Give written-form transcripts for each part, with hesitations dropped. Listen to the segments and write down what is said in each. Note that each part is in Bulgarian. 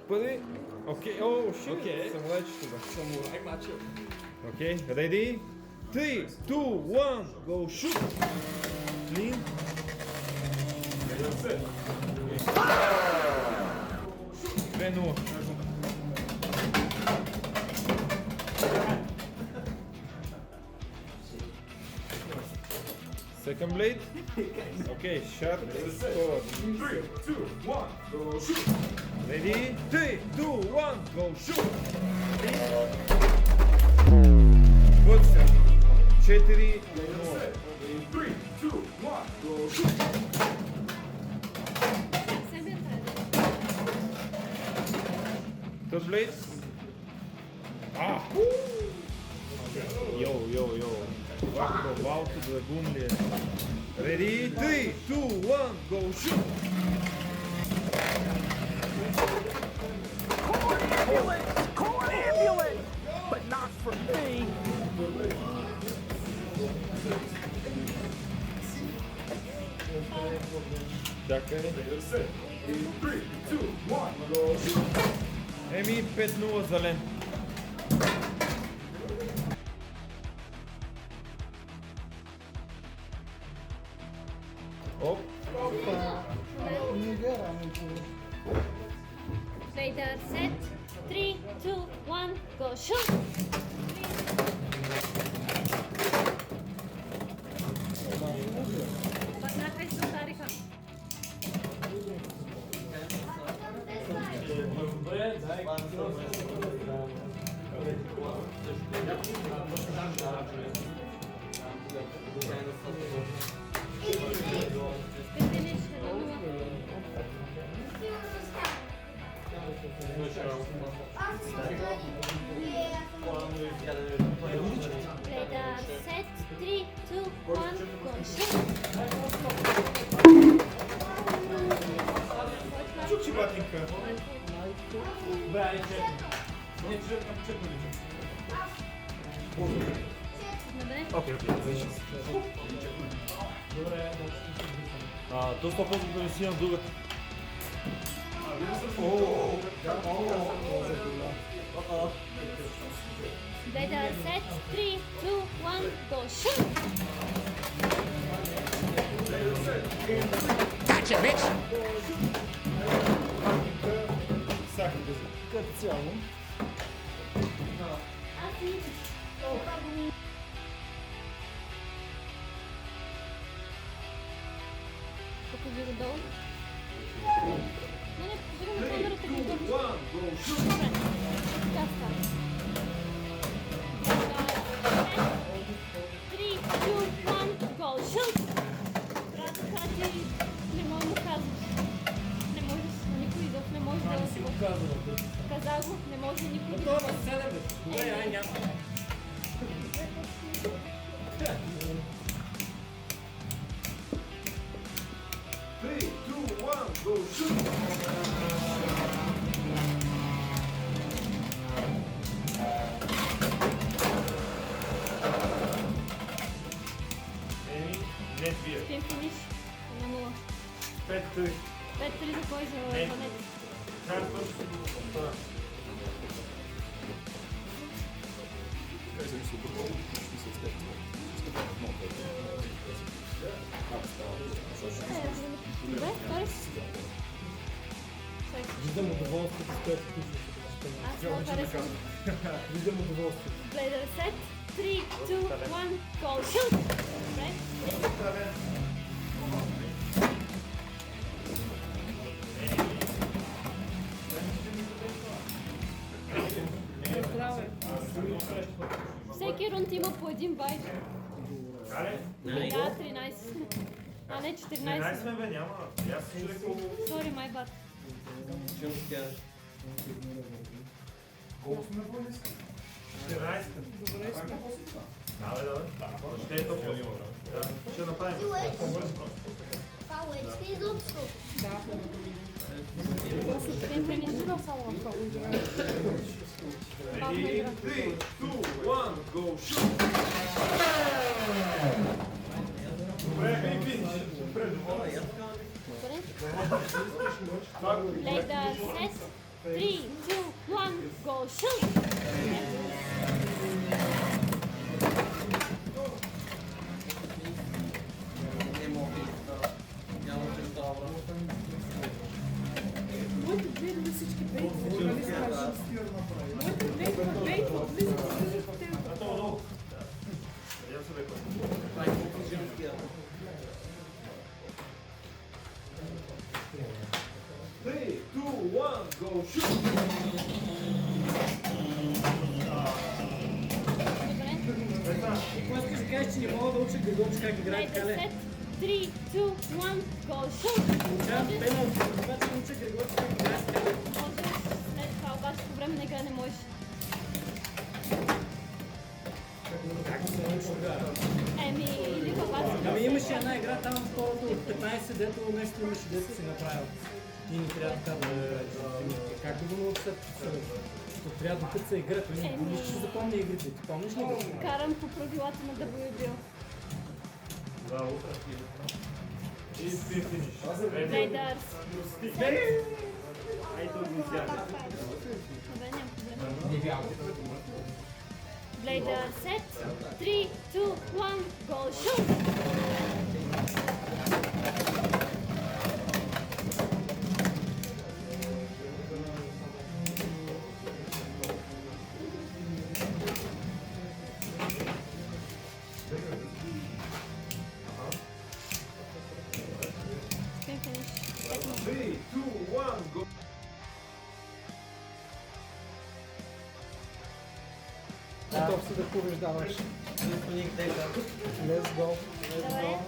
Първи. Окей, о, шит. Окей. Самолетчето бе. Самурай мачо. Окей, ready? 3, 2, 1, go shoot! Clean. 2-0. Second blade. Okay, shot. Score. 3, 2, 1, go shoot! Ready? 3, 2, 1, go shoot! Подстрел. 4-0. 3, 2, 1, go shoot! Third blade. Ah! Yo, yo, yo. Вако, валко, драгун ли е? Ready? 3, 2, 1, go shoot! Call an ambulance, but not for me. Чакай. 3, 2, 1, go shoot! Еми 5-0 за Лен. Оп. Vader set. 3, 2, 1, go shoot! Bakit sa tari ka? Finish, Vader set. 3, 2, 1, go shoot! Чук си батинка. Добре. Окей, окей. То 100% да не си на другата. Vader set. 3, 2, 1, go shoot! Gotcha, bitch. Като цяло. Покажи го долу. Не, покажи го на камерата го долу. Добре. Така става. 3, 2, 1, go shoot! Трябва да кажа, не мога да му казваш. Не можеш, никой изобщо не може да... си го казвам. Каза го, не може никой да... Това на сцена, бе. Добре, ай, няма. Не вие. Спин финиш на 0. 5-3. 5-3 за кой? За Не. Ванет. Добре, втори. Виждам удоволствието, с което пишеш. Аз много харесвам. Виждам удоволствието. Blader set. 3, 2, 1, go shoot! Добре. Всеки рунд има по един бай. Да, 13. А не 14. бе, няма. Аз си леко. Sorry, my bad. Колко сме бъдали? 14. Добре сме. Да. Ще е топло. Ще направим. Спин финиш. Ready? 3, 2, 1, go shoot! Добре, финиш. Добре, доволен. Добре. Play the set. 3, 2, 1, go shoot! Моите две на всички бейти, нали скажа? Моите две бейти, влизат в темпо. Готово. Я се векам. Three, two, one, go shoot! Добре. Какво искаш да кажеш, че не мога да уча Григорчо как Play играе the така ли? set. 3, 2, 1, go shoot! Получавам пеналти, това че уча Григорчо как играе така ли? Можеш, след това обаче по време на игра не можеш. Как се научи тогава? Еми, или във вас. Ами имаше една игра там второто от 15, дето нещо имаше, дето си направил. И не трябва така да как да го научат? Трябва да тъца игра, той не ще запомня игрите. Ти помниш ли го? Карам по правилата на WBO. Да, утре. И спи финиш. Play the set. Ето го изяде. Добре, няма проблем. Play the set. 3, 2, 1, go shoot! Spin finish. Second. 3, 2, 1, go! Готов си да побеждаваш. Let's go. Добре.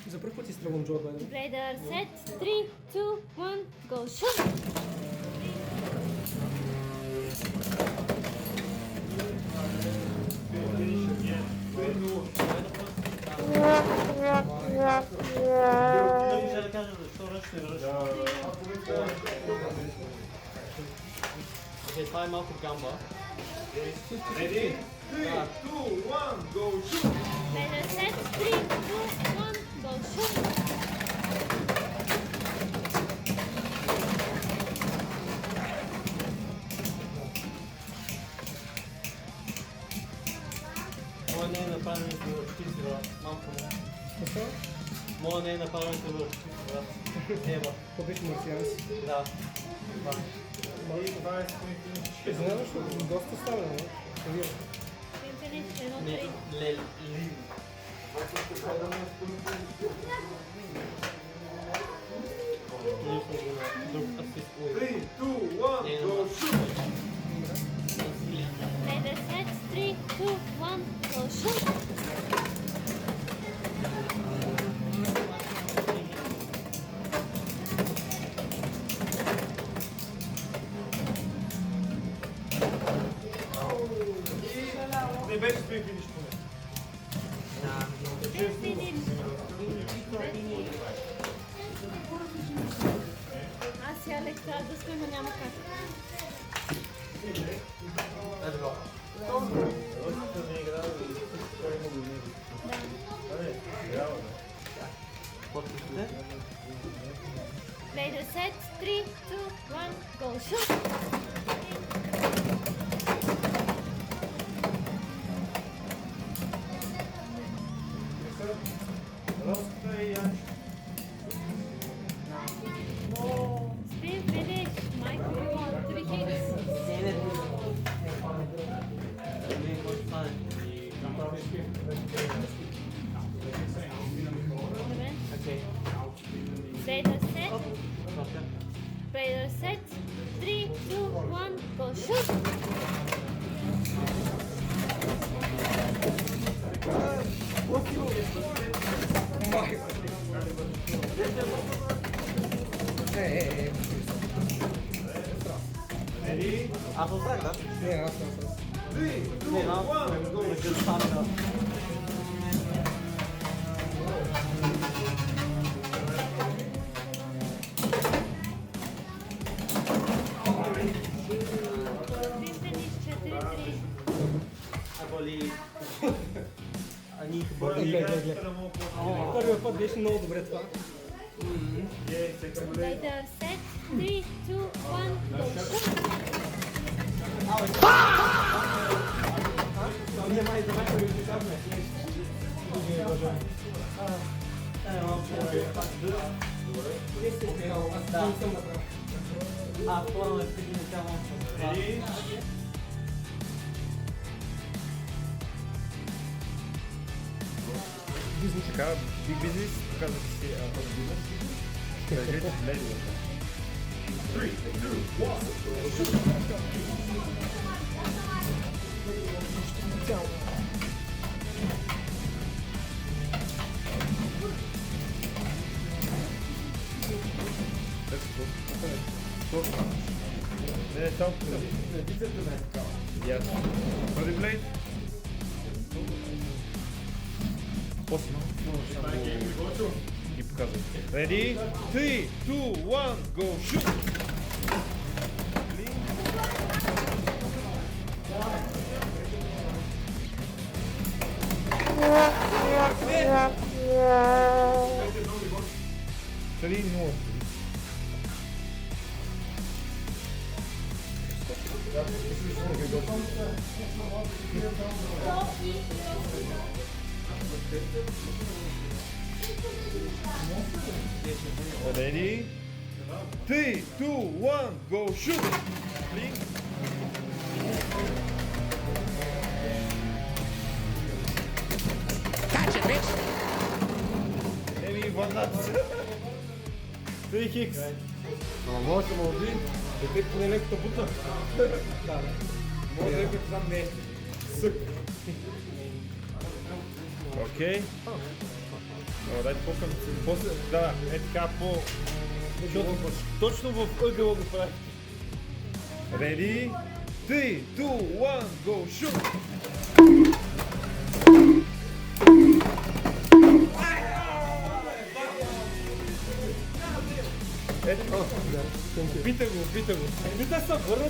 За първ път изстрелвам Джо Байден. Play the set. 3, 2, 1, go shoot! Окей, това е малко гамба. Ready? 3, 2, 1, go shoot! Play the set. 3, 2, 1, go shoot! Моя не е направен за чисти врат. Малко му. Моя не е направен за чисти врат. Ева. Побих марсианси. Да. Това. И това е спи финиш. Знам, защото доста става, не? Spin finish. 1, Не, 3. ле, ли. Друг асист. 3, 2, 1, go shoot! Play the set. 3, 2, 1, go shoot! Не беше спи финиш поне. Spin finish. Аз и Алекс трябва да сме, но няма как. Let's go. Ръстата не играе, той има го не. Абе, играва, бе. Подпишете. Play the set. 3, 2, 1, go shoot! Ръстата и Янчо. Spin finish. Michael, you want 3 hits. Не, не. Не, може да стане. Добре. Окей. Play the set. Точка. Play the set. 3, 2, 1, go shoot! Аз останах, да? Не, аз. 3, 2, Не, 1, go ще стане, да. Spin finish. 4, 3. Ако ли... ние Гледай. Първият път беше много добре това. Okay, second Okay, leg. the set. 3, 2, 1, go. Shoot. Ние май за най-първи ще казваме. Плана е преди не тя Ready? Така, Big Business, показва си бизнес. Кажете, леди. 3, 2, 1. Не, само ясно. Първи блейд. После ги показвам. Ready? 3, 2, 1, go, shoot! Три, нула. Ready? 3, 2, 1, go shoot! Blink. Gotcha, bitch. Еми, върнат се. 3 хикс. Ама може да ме уби, дете поне леката бута. Може леката там не е. Сък. Окей. Добре, дайте по-към. После, да, е така по... Защото точно в ъгъла го прави. Ready? 3, 2, 1, go shoot! Ето, пита го. Пита се върна.